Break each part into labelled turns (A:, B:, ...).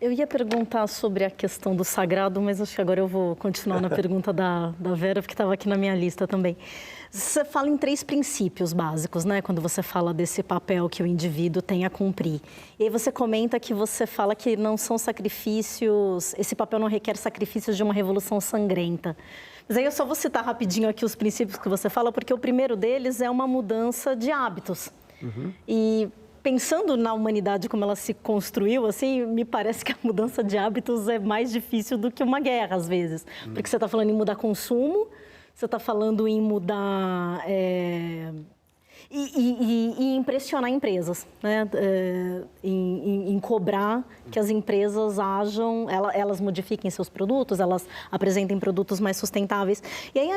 A: Eu ia perguntar sobre a questão do sagrado, mas acho que agora eu vou continuar na pergunta da Vera, porque estava aqui na minha lista também. Você fala em 3 princípios básicos, né? Quando você fala desse papel que o indivíduo tem a cumprir. E aí você comenta que você fala que não são sacrifícios, esse papel não requer sacrifícios de uma revolução sangrenta. Mas aí eu só vou citar rapidinho aqui os princípios que você fala, porque o primeiro deles é uma mudança de hábitos. E pensando na humanidade como ela se construiu, assim, me parece que a mudança de hábitos é mais difícil do que uma guerra, às vezes. Porque você está falando em mudar consumo, você está falando em mudar... E impressionar empresas, né? Em cobrar que as empresas ajam, elas modifiquem seus produtos, elas apresentem produtos mais sustentáveis. E aí,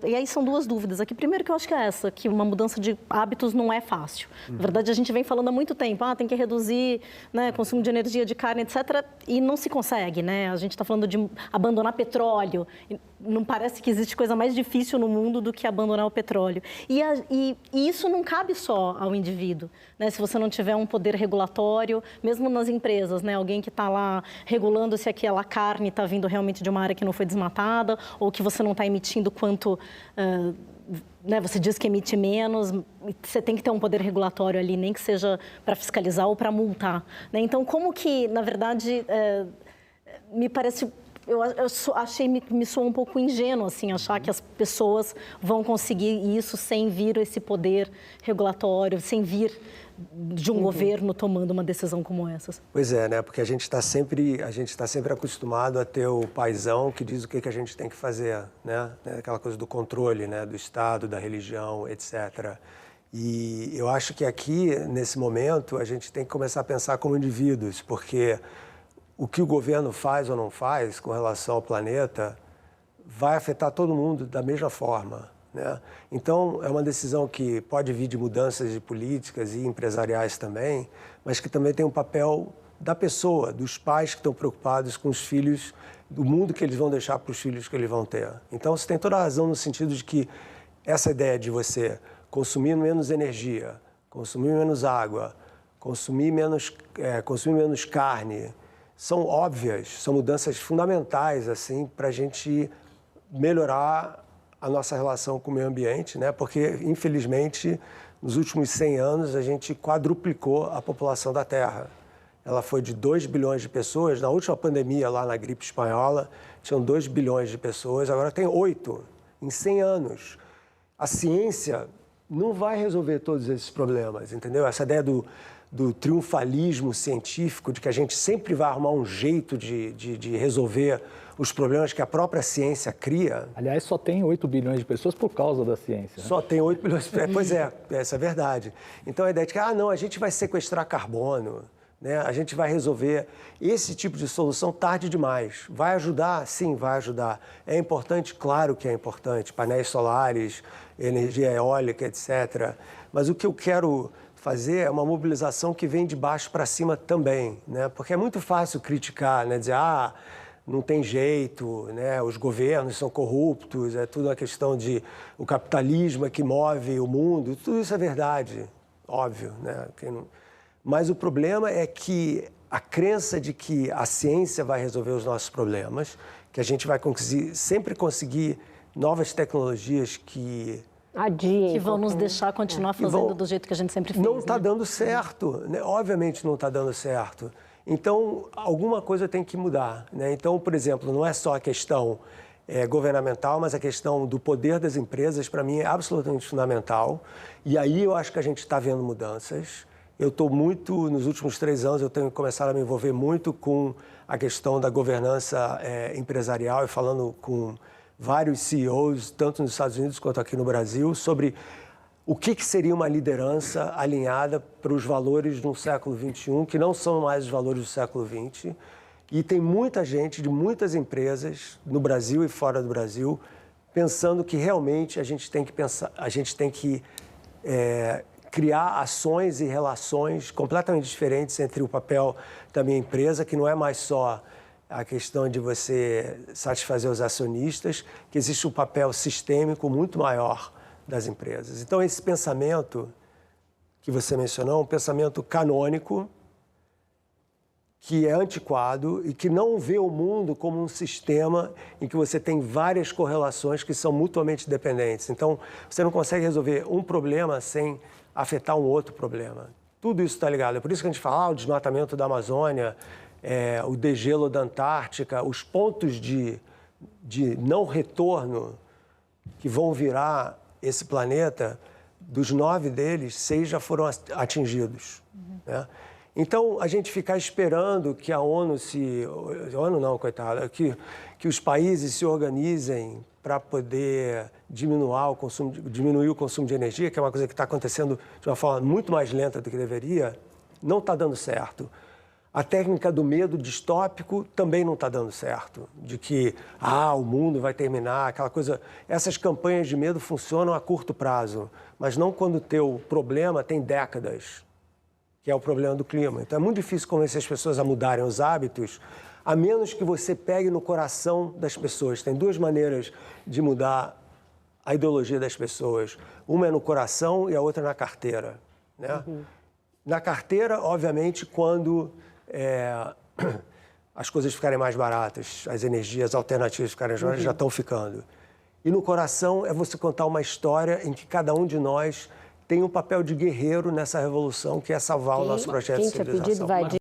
A: e aí são 2 dúvidas aqui. Primeiro, que eu acho que é essa, que uma mudança de hábitos não é fácil. Na verdade, a gente vem falando há muito tempo, tem que reduzir, né, consumo de energia, de carne, etc. E não se consegue, né? A gente está falando de abandonar petróleo. Não parece que existe coisa mais difícil no mundo do que abandonar o petróleo. E isso não cabe só ao indivíduo, né? Se você não tiver um poder regulatório, mesmo nas empresas, né? Alguém que está lá regulando se aquela carne está vindo realmente de uma área que não foi desmatada, ou que você não está emitindo quanto... né, você diz que emite menos, você tem que ter um poder regulatório ali, nem que seja para fiscalizar ou para multar, né? Então, como que, na verdade, me parece... Eu achei, me soou um pouco ingênuo, assim, achar que as pessoas vão conseguir isso sem vir esse poder regulatório, sem vir de um governo tomando uma decisão como essa.
B: Pois é, né? Porque a gente está sempre acostumado a ter o paizão que diz o que a gente tem que fazer, né? Aquela coisa do controle, né? Do Estado, da religião, etc. E eu acho que aqui, nesse momento, a gente tem que começar a pensar como indivíduos, porque o que o governo faz ou não faz com relação ao planeta vai afetar todo mundo da mesma forma, né? Então, é uma decisão que pode vir de mudanças de políticas e empresariais também, mas que também tem um papel da pessoa, dos pais que estão preocupados com os filhos, do mundo que eles vão deixar para os filhos que eles vão ter. Então, você tem toda a razão no sentido de que essa ideia de você consumir menos energia, consumir menos água, consumir menos carne, são óbvias, são mudanças fundamentais assim, para a gente melhorar a nossa relação com o meio ambiente, né? Porque, infelizmente, nos últimos 100 anos, a gente quadruplicou a população da Terra. Ela foi de 2 bilhões de pessoas, na última pandemia, lá na gripe espanhola, tinham 2 bilhões de pessoas, agora tem 8, em 100 anos. A ciência não vai resolver todos esses problemas, entendeu? Essa ideia do triunfalismo científico, de que a gente sempre vai arrumar um jeito de resolver os problemas que a própria ciência cria.
C: Aliás, só tem 8 bilhões de pessoas por causa da ciência. Né?
B: Só tem 8 bilhões. Pois é, essa é a verdade. Então a ideia de que, não, a gente vai sequestrar carbono, né? A gente vai resolver esse tipo de solução tarde demais. Vai ajudar? Sim, vai ajudar. É importante? Claro que é importante. Painéis solares, energia eólica, etc. Mas o que eu quero fazer é uma mobilização que vem de baixo para cima também, né? Porque é muito fácil criticar, né? Dizer, não tem jeito, né? Os governos são corruptos, é tudo uma questão de o capitalismo é que move o mundo, tudo isso é verdade, óbvio, né? Mas o problema é que a crença de que a ciência vai resolver os nossos problemas, que a gente vai sempre conseguir novas tecnologias que
A: vão nos deixar continuar fazendo do jeito que a gente sempre fez.
B: Não está dando certo, né? Obviamente não está dando certo. Então, alguma coisa tem que mudar, né? Então, por exemplo, não é só a questão governamental, mas a questão do poder das empresas, para mim, é absolutamente fundamental. E aí eu acho que a gente está vendo mudanças. Eu estou muito, nos últimos 3 anos, eu tenho começado a me envolver muito com a questão da governança empresarial e falando com vários CEOs, tanto nos Estados Unidos quanto aqui no Brasil, sobre o que seria uma liderança alinhada para os valores do século XXI, que não são mais os valores do século XX. E tem muita gente de muitas empresas, no Brasil e fora do Brasil, pensando que realmente a gente tem que criar ações e relações completamente diferentes entre o papel da minha empresa, que não é mais só a questão de você satisfazer os acionistas, que existe um papel sistêmico muito maior das empresas. Então, esse pensamento que você mencionou é um pensamento canônico que é antiquado e que não vê o mundo como um sistema em que você tem várias correlações que são mutuamente dependentes. Então, você não consegue resolver um problema sem afetar um outro problema. Tudo isso está ligado. É por isso que a gente fala o desmatamento da Amazônia, o degelo da Antártica, os pontos de não retorno que vão virar esse planeta, dos 9 deles, 6 já foram atingidos. Né? Então, a gente ficar esperando que a ONU ONU não, coitada, que os países se organizem para poder diminuir o consumo de energia, que é uma coisa que está acontecendo de uma forma muito mais lenta do que deveria, não está dando certo. A técnica do medo distópico também não está dando certo, de que o mundo vai terminar, aquela coisa. Essas campanhas de medo funcionam a curto prazo, mas não quando o teu problema tem décadas, que é o problema do clima. Então é muito difícil convencer as pessoas a mudarem os hábitos, a menos que você pegue no coração das pessoas. Tem 2 maneiras de mudar a ideologia das pessoas. Uma é no coração e a outra na carteira. Né? Na carteira, obviamente, quando as coisas ficarem mais baratas, as energias alternativas ficarem mais baratas, já estão ficando. E no coração é você contar uma história em que cada um de nós tem um papel de guerreiro nessa revolução, que é salvar o nosso projeto de civilização.